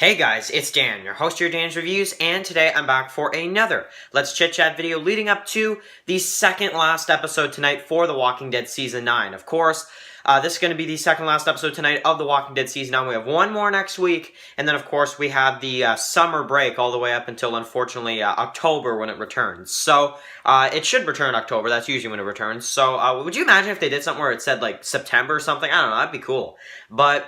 Hey guys, it's Dan, your host of your Dan's Reviews, and today I'm back for another Let's Chit Chat video leading up to the second last episode tonight for The Walking Dead Season 9. Of course, this is going to be the second last episode tonight of The Walking Dead Season 9. We have one more next week, and then of course we have the summer break all the way up until, unfortunately, October when it returns. So, it should return October, that's usually when it returns. So, would you imagine if they did something where it said, like, September or something? I don't know, that'd be cool. But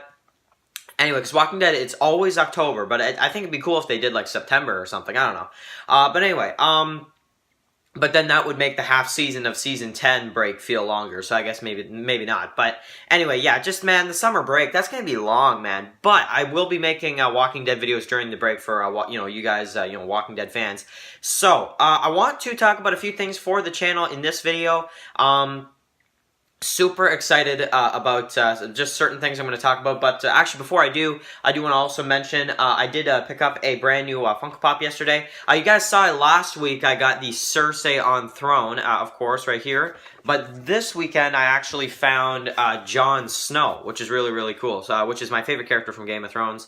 anyway, because Walking Dead, it's always October, but I think it'd be cool if they did, like, September or something. I don't know. But anyway, but then that would make the half season of Season 10 break feel longer, so I guess maybe not. But anyway, yeah, just, man, the summer break, that's going to be long, man. But I will be making Walking Dead videos during the break for, you guys, Walking Dead fans. So, I want to talk about a few things for the channel in this video. Super excited about just certain things I'm going to talk about, but actually before I do want to also mention I did pick up a brand new Funko Pop yesterday. You guys saw it last week. I got the Cersei on Throne, of course, right here. But this weekend I actually found Jon Snow, which is really, really cool. So, which is my favorite character from Game of Thrones.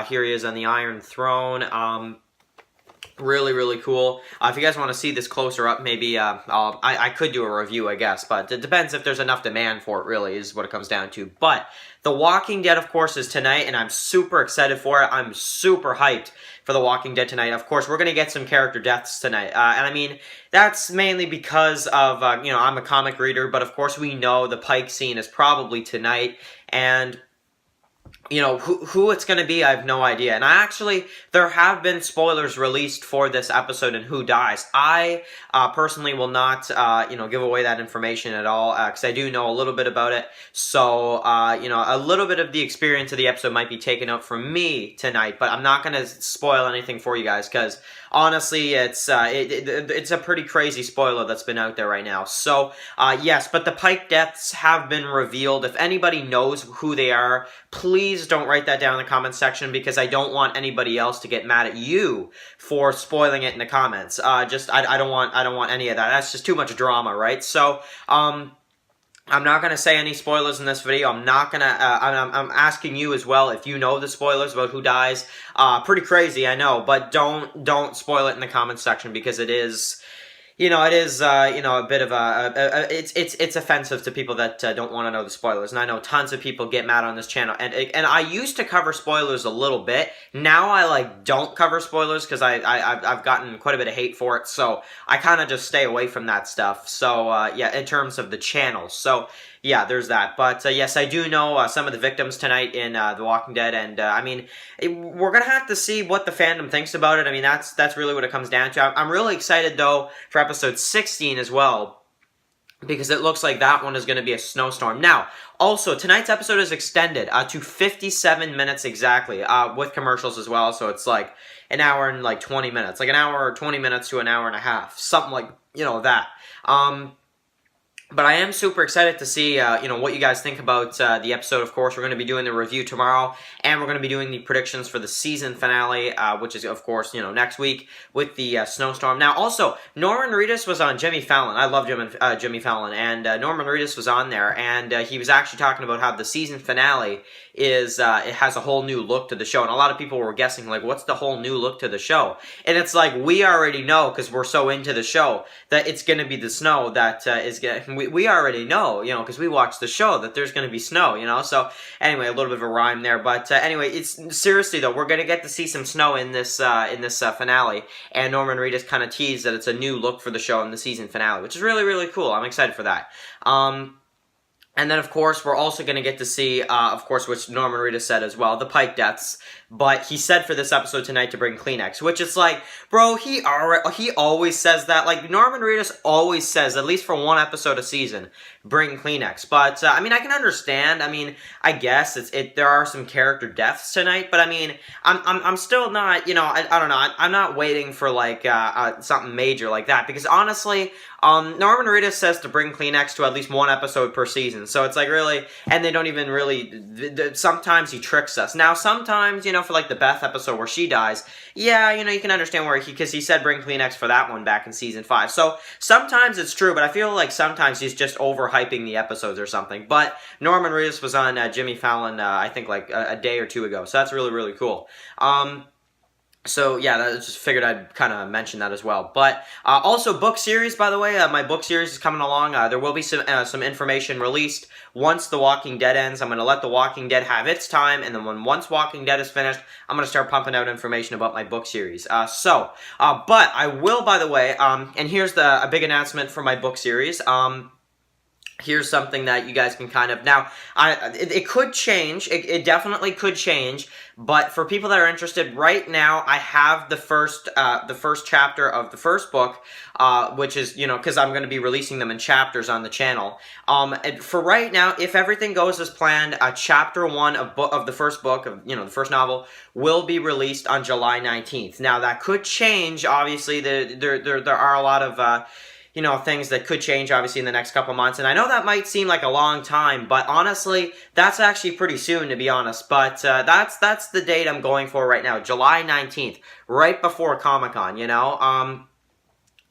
Here he is on the Iron Throne. Really, really cool. If you guys want to see this closer up, maybe I could do a review, I guess, but it depends if there's enough demand for it, really, is what it comes down to. But The Walking Dead, of course, is tonight, and I'm super excited for it. I'm super hyped for The Walking Dead tonight. Of course, we're going to get some character deaths tonight, and I mean, that's mainly because of, I'm a comic reader, but of course we know the Pike scene is probably tonight, and who it's going to be, I have no idea. And there have been spoilers released for this episode and who dies. I personally will not, give away that information at all, because I do know a little bit about it. So, a little bit of the experience of the episode might be taken up from me tonight, but I'm not going to spoil anything for you guys, because honestly, it's a pretty crazy spoiler that's been out there right now. So, yes, but the Pike deaths have been revealed. If anybody knows who they are, please don't write that down in the comments section, because I don't want anybody else to get mad at you for spoiling it in the comments. I don't want any of that. That's just too much drama, right? So, I'm not going to say any spoilers in this video. I'm not going to, I'm asking you as well if you know the spoilers about who dies. Pretty crazy, I know, but don't spoil it in the comments section, because it is, a bit of it's offensive to people that don't want to know the spoilers. And I know tons of people get mad on this channel, and I used to cover spoilers a little bit. Now I don't cover spoilers, because I've gotten quite a bit of hate for it, so I kind of just stay away from that stuff. So yeah, in terms of the channel. So yeah, there's that. But yes, I do know some of the victims tonight in The Walking Dead, and I mean, we're gonna have to see what the fandom thinks about it. I mean, that's really what it comes down to. I'm really excited though for episode 16 as well, because it looks like that one is going to be a snowstorm. Now, also, tonight's episode is extended to 57 minutes exactly, with commercials as well, so it's like an hour and 20 minutes. Like an hour or 20 minutes to an hour and a half. Something like, that. But I am super excited to see, what you guys think about the episode. Of course, we're going to be doing the review tomorrow, and we're going to be doing the predictions for the season finale, which is, of course, next week with the snowstorm. Now, also, Norman Reedus was on Jimmy Fallon. I love Jimmy Fallon, and Norman Reedus was on there, and he was actually talking about how the season finale is, it has a whole new look to the show, and a lot of people were guessing, what's the whole new look to the show? And it's like, we already know, because we're so into the show, that it's going to be the snow that is going to... We already know, because we watched the show, that there's going to be snow, so anyway, a little bit of a rhyme there, but anyway, it's seriously though, we're going to get to see some snow in this finale, and Norman Reedus kind of teased that it's a new look for the show in the season finale, which is really, really cool. I'm excited for that. And then, of course, we're also going to get to see, of course, which Norman Reedus said as well, the Pike deaths. But he said for this episode tonight to bring Kleenex, which is like, bro, he always says that. Like, Norman Reedus always says, at least for one episode a season, bring Kleenex. But, I mean, I can understand. I mean, I guess there are some character deaths tonight. But, I mean, I'm still not, I don't know. I'm not waiting for, something major like that. Because, honestly, Norman Reedus says to bring Kleenex to at least one episode per season. So it's like, really, and they don't even really, sometimes he tricks us. Now, sometimes, for the Beth episode where she dies, yeah, you can understand where because he said bring Kleenex for that one back in season 5. So sometimes it's true, but I feel like sometimes he's just over overhyping the episodes or something. But Norman Reedus was on Jimmy Fallon, I think like a day or two ago. So that's really, really cool. So yeah, I just figured I'd kind of mention that as well. But also book series, by the way, my book series is coming along. There will be some information released once The Walking Dead ends. I'm going to let The Walking Dead have its time, and then once Walking Dead is finished, I'm going to start pumping out information about my book series. But I will, by the way, and here's a big announcement for my book series. Here's something that you guys can kind of, now, it could change, it definitely could change, but for people that are interested, right now, I have the first chapter of the first book, which is, you know, because I'm going to be releasing them in chapters on the channel. For right now, if everything goes as planned, chapter 1 of the first book, of, you know, the first novel, will be released on July 19th. Now, that could change, obviously, there are a lot of, you know, things that could change, obviously, in the next couple months. And I know that might seem like a long time, but honestly, that's actually pretty soon, to be honest. But that's the date I'm going for right now, July 19th, right before Comic-Con, you know?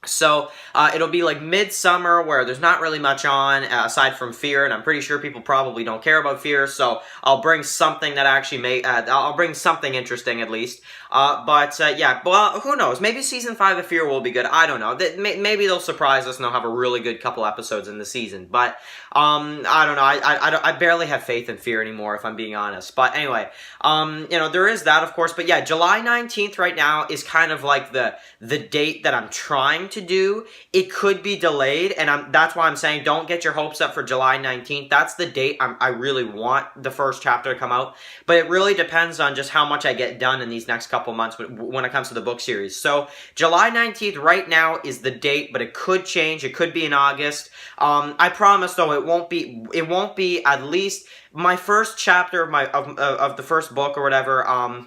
So, it'll be like midsummer where there's not really much on, aside from Fear, and I'm pretty sure people probably don't care about Fear, so I'll bring something that actually I'll bring something interesting at least. Yeah, well, who knows, maybe Season 5 of Fear will be good, I don't know, maybe they'll surprise us and they'll have a really good couple episodes in the season, but, I don't know, I barely have faith in Fear anymore, if I'm being honest, but anyway, you know, there is that, of course, but yeah, July 19th right now is kind of like the date that I'm trying to do. It could be delayed, and that's why I'm saying don't get your hopes up for July 19th. That's the date I really want the first chapter to come out, but it really depends on just how much I get done in these next couple months when it comes to the book series. So July 19th right now is the date, but it could change. It could be in August. I promise though it won't be at least my first chapter of the first book or whatever,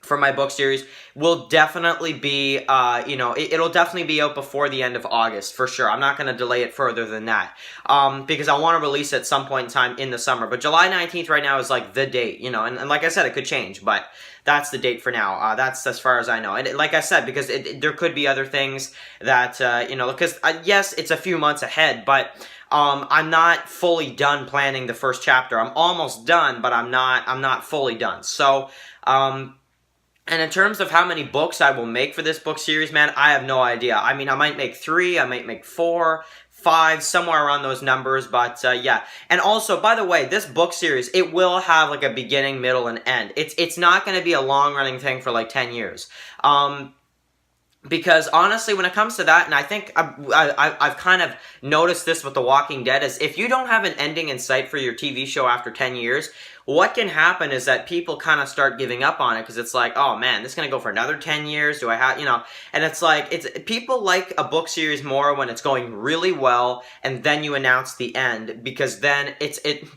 for my book series will definitely be, you know, it'll definitely be out before the end of August, for sure. I'm not going to delay it further than that, because I want to release it at some point in time in the summer. But July 19th right now is like the date, you know, and like I said, it could change, but that's the date for now. That's as far as I know. And like I said, because there could be other things that, you know, because yes, it's a few months ahead, but I'm not fully done planning the first chapter. I'm almost done, but I'm not fully done. So, and in terms of how many books I will make for this book series, man, I have no idea. I mean, I might make 3, I might make 4, 5, somewhere around those numbers, but yeah. And also, by the way, this book series, it will have like a beginning, middle, and end. It's not going to be a long-running thing for like 10 years. Because honestly, when it comes to that, and I think I've kind of noticed this with The Walking Dead, is if you don't have an ending in sight for your TV show after 10 years, what can happen is that people kind of start giving up on it because it's like, oh man, this is going to go for another 10 years, do I have, you know, and it's like, people like a book series more when it's going really well and then you announce the end, because then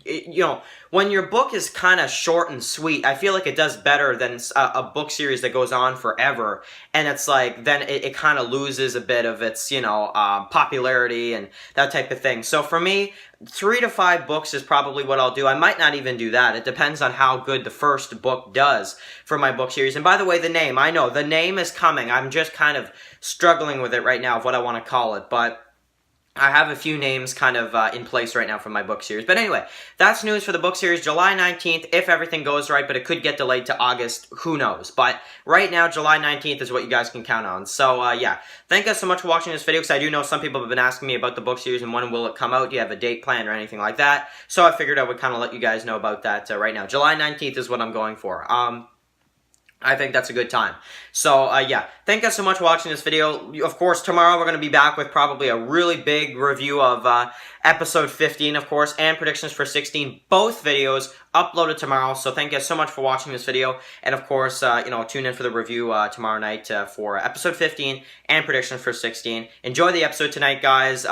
you know, when your book is kind of short and sweet, I feel like it does better than a book series that goes on forever, and it's like, then it kind of loses a bit of its, you know, popularity and that type of thing. So for me, 3 to 5 books is probably what I'll do. I might not even do that. It depends on how good the first book does for my book series. And by the way, the name, I know, the name is coming. I'm just kind of struggling with it right now of what I want to call it, but I have a few names kind of in place right now for my book series. But anyway, that's news for the book series, July 19th, if everything goes right, but it could get delayed to August, who knows. But right now, July 19th is what you guys can count on. So, yeah, thank you guys so much for watching this video, because I do know some people have been asking me about the book series and when will it come out. Do you have a date plan or anything like that? So I figured I would kind of let you guys know about that right now. July 19th is what I'm going for. I think that's a good time. So, yeah, thank you guys so much for watching this video. Of course, tomorrow we're going to be back with probably a really big review of episode 15, of course, and predictions for 16. Both videos uploaded tomorrow, so thank you guys so much for watching this video. And, of course, you know, tune in for the review tomorrow night for episode 15 and predictions for 16. Enjoy the episode tonight, guys.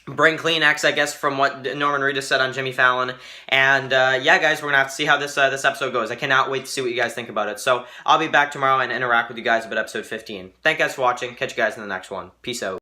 Bring Kleenex, I guess, from what Norman Reedus said on Jimmy Fallon. And, yeah, guys, we're going to have to see how this episode goes. I cannot wait to see what you guys think about it. So, I'll be back tomorrow and interact with you guys about episode 15. Thank you guys for watching. Catch you guys in the next one. Peace out.